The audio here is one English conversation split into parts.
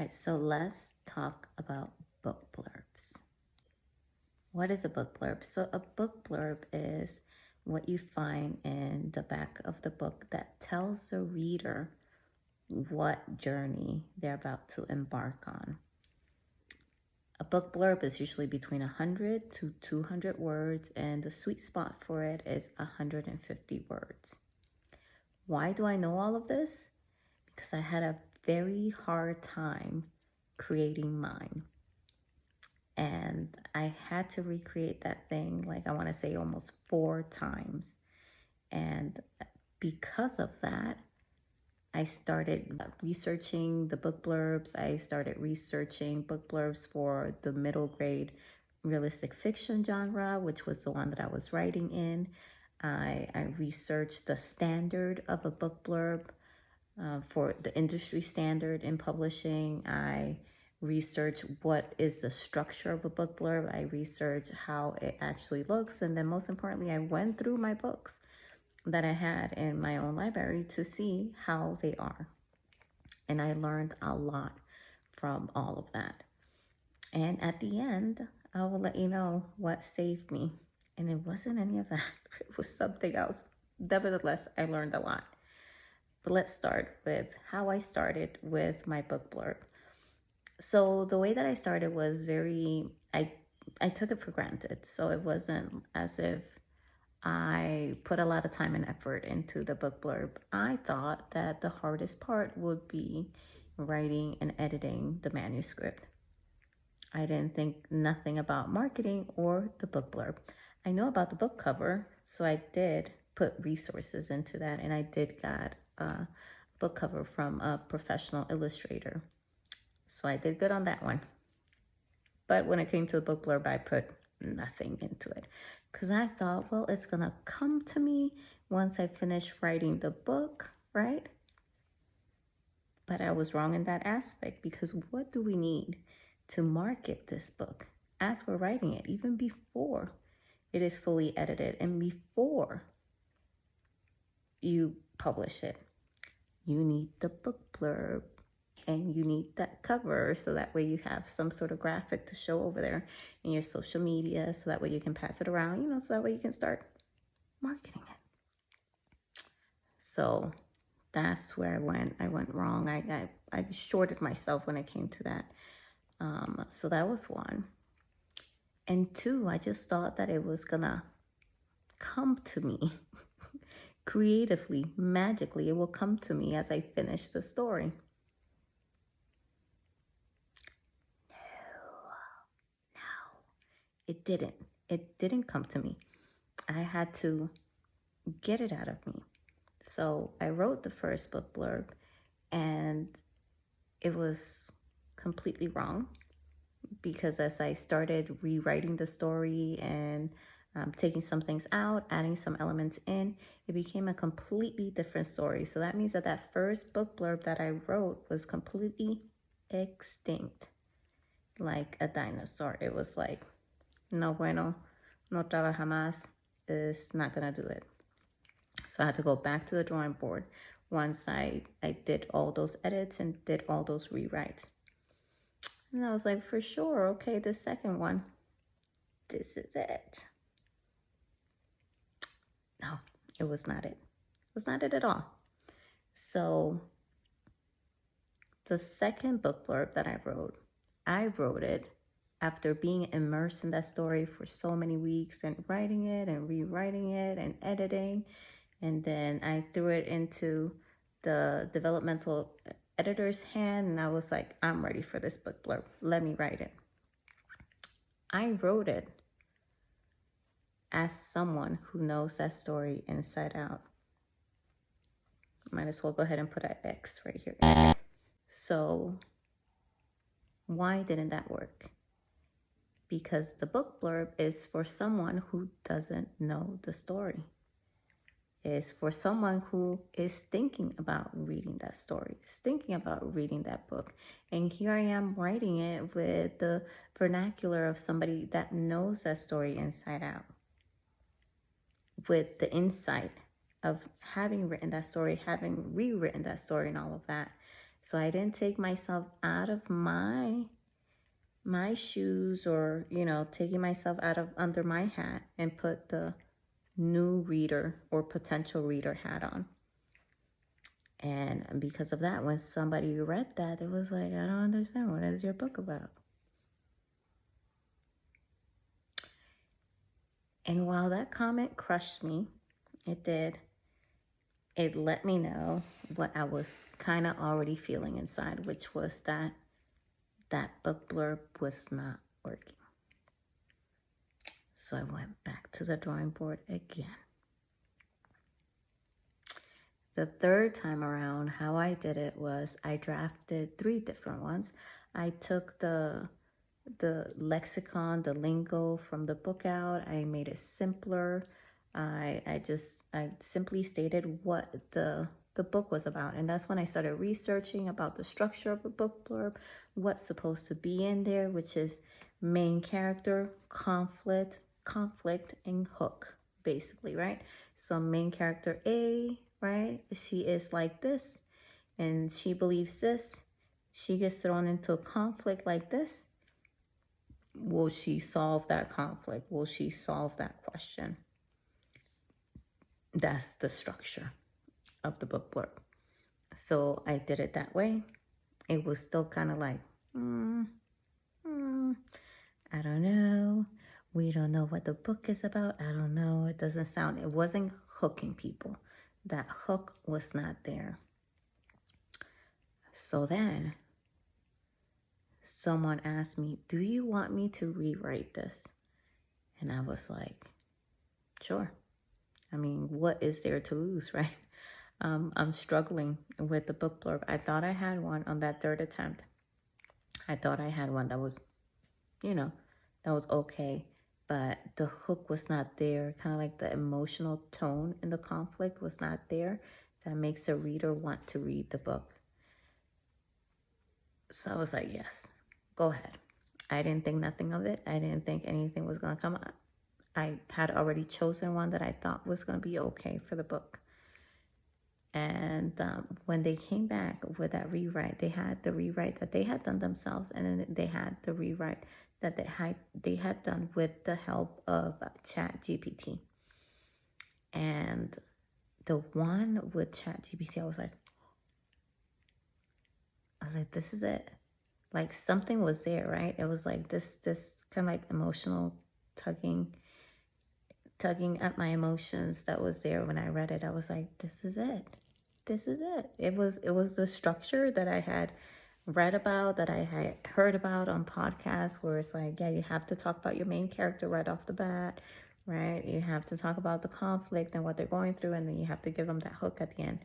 right, so let's talk about book blurbs. What is a book blurb? So a book blurb is what you find in the back of the book that tells the reader what journey they're about to embark on. A book blurb is usually between 100 to 200 words, and the sweet spot for it is 150 words. Why do I know all of this? Because I had a very hard time creating mine. And I had to recreate that thing, like I want to say almost 4 times. And because of that, I started researching the book blurbs. I started researching book blurbs for the middle grade realistic fiction genre, which was the one that I was writing in. I researched the standard of a book blurb for the industry standard in publishing. I research what is the structure of a book blurb. I research how it actually looks. And then most importantly, I went through my books that I had in my own library to see how they are. And I learned a lot from all of that. And at the end, I will let you know what saved me. And it wasn't any of that. It was something else. Nevertheless, I learned a lot. But let's start with how I started with my book blurb. So the way that I started was I took it for granted. So it wasn't as if I put a lot of time and effort into the book blurb. I thought that the hardest part would be writing and editing the manuscript. I didn't think nothing about marketing or the book blurb. I know about the book cover, so I did put resources into that, and I did get a book cover from a professional illustrator. So I did good on that one. But when it came to the book blurb, I put nothing into it because I thought, well, it's going to come to me once I finish writing the book, right? But I was wrong in that aspect, because what do we need to market this book as we're writing it, even before it is fully edited and before you publish it? You need the book blurb. And you need that cover, so that way you have some sort of graphic to show over there in your social media, so that way you can pass it around, so that way you can start marketing it. So that's where I went wrong. I shorted myself when it came to that. So that was one. And two, I just thought that it was gonna come to me creatively, magically. It will come to me as I finish the story. It didn't come to me. I had to get it out of me. So I wrote the first book blurb, and it was completely wrong, because as I started rewriting the story and taking some things out, adding some elements in, it became a completely different story. So that means that that first book blurb that I wrote was completely extinct, like a dinosaur. It was like, no bueno, no trabaja más, is not gonna do it. So I had to go back to the drawing board once I did all those edits and did all those rewrites. And I was like, for sure, okay, the second one, this is it. No, it was not it. It was not it at all. So the second book blurb that I wrote it after being immersed in that story for so many weeks, and writing it and rewriting it and editing. And then I threw it into the developmental editor's hand, and I was like, I'm ready for this book blurb. Let me write it. I wrote it as someone who knows that story inside out. Might as well go ahead and put an X right here. So why didn't that work? Because the book blurb is for someone who doesn't know the story. It's for someone who is thinking about reading that story, is thinking about reading that book. And here I am writing it with the vernacular of somebody that knows that story inside out, with the insight of having written that story, having rewritten that story, and all of that. So I didn't take myself out of my shoes, or, you know, taking myself out of under my hat and put the new reader or potential reader hat on. And because of that, when somebody read that, it was like, I don't understand. What is your book about? And while that comment crushed me, it did. It let me know what I was kind of already feeling inside, which was that book blurb was not working. So I went back to the drawing board again. The third time around, how I did it was I drafted 3 different ones. I took the lexicon, the lingo from the book out. I made it simpler. I simply stated what the book was about. And that's when I started researching about the structure of a book blurb, what's supposed to be in there, which is main character, conflict, and hook, basically, right? So main character A, right? She is like this, and she believes this. She gets thrown into a conflict like this. Will she solve that conflict? Will she solve that question? That's the structure of the book blurb. So I did it that way. It was still kind of like, I don't know. We don't know what the book is about. I don't know. It doesn't sound, it wasn't hooking people. That hook was not there. So then someone asked me, do you want me to rewrite this? And I was like, sure. I mean, what is there to lose, right? I'm struggling with the book blurb. I thought I had one on that 3rd attempt. I thought I had one that was, you know, that was okay. But the hook was not there. Kind of like the emotional tone in the conflict was not there. That makes a reader want to read the book. So I was like, yes, go ahead. I didn't think nothing of it. I didn't think anything was going to come up. I had already chosen one that I thought was going to be okay for the book. And when they came back with that rewrite, they had the rewrite that they had done themselves, and then they had the rewrite that they had done with the help of ChatGPT. And the one with ChatGPT, I was like, this is it. Like something was there, right? It was like this kind of like emotional tugging at my emotions that was there when I read it. I was like, this is it. This is it. It was the structure that I had read about, that I had heard about on podcasts, where it's like, yeah, you have to talk about your main character right off the bat, right? You have to talk about the conflict and what they're going through, and then you have to give them that hook at the end.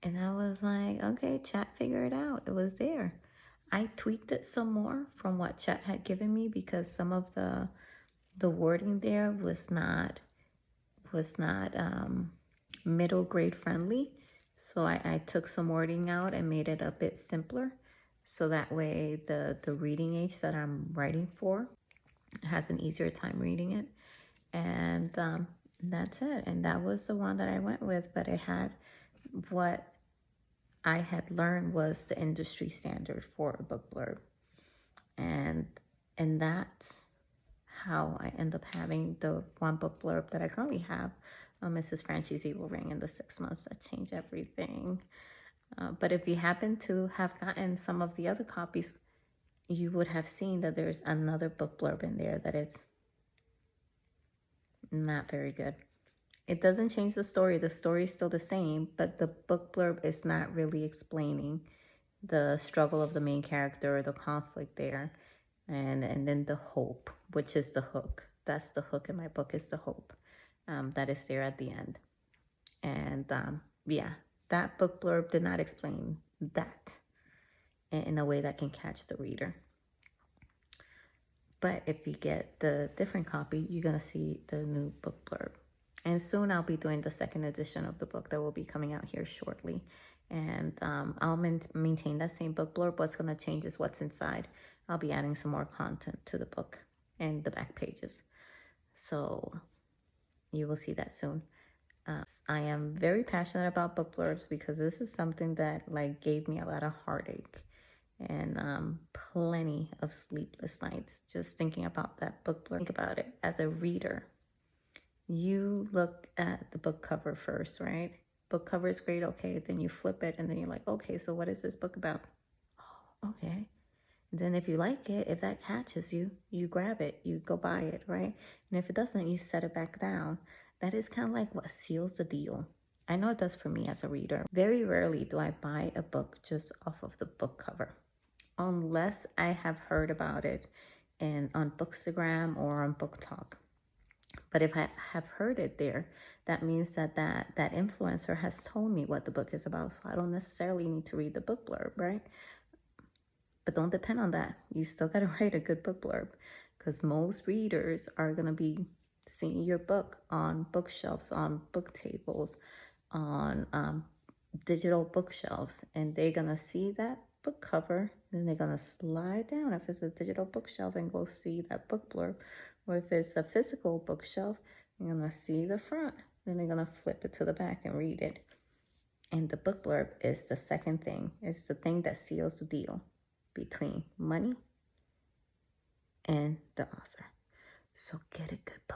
And I was like, okay, Chat figured it out. It was there. I tweaked it some more from what Chat had given me, because some of the wording there was not middle grade friendly. So I took some wording out and made it a bit simpler. So that way the reading age that I'm writing for has an easier time reading it. And that's it. And that was the one that I went with. But it had, what I had learned was the industry standard for a book blurb. And that's how I end up having the one book blurb that I currently have, Mrs. Franchy's Evil Ring and the 6 Months That Changed Everything. But if you happen to have gotten some of the other copies, you would have seen that there's another book blurb in there that it's not very good. It doesn't change the story. The story is still the same, but the book blurb is not really explaining the struggle of the main character or the conflict there. And then the hope, which is the hook. That's the hook in my book, is the hope that is there at the end. And yeah, that book blurb did not explain that in a way that can catch the reader. But if you get the different copy, you're going to see the new book blurb. And soon I'll be doing the 2nd edition of the book that will be coming out here shortly. And I'll maintain that same book blurb. What's going to change is what's inside. I'll be adding some more content to the book and the back pages. So you will see that soon. I am very passionate about book blurbs because this is something that like gave me a lot of heartache and plenty of sleepless nights just thinking about that book blurb. Think about it as a reader. You look at the book cover first, right? Book cover is great, okay. Then you flip it and then you're like, okay, so what is this book about? Oh, okay. Then if you like it, if that catches you, you grab it, you go buy it, right? And if it doesn't, you set it back down. That is kind of like what seals the deal. I know it does for me as a reader. Very rarely do I buy a book just off of the book cover, unless I have heard about it on Bookstagram or on Book Talk. But if I have heard it there, that means that influencer has told me what the book is about. So I don't necessarily need to read the book blurb, right? But don't depend on that. You still got to write a good book blurb because most readers are going to be seeing your book on bookshelves, on book tables, on digital bookshelves. And they're going to see that book cover. Then they're going to slide down if it's a digital bookshelf and go see that book blurb. Or if it's a physical bookshelf, you're going to see the front. Then they're going to flip it to the back and read it. And the book blurb is the second thing. It's the thing that seals the deal between money and the author. So get a good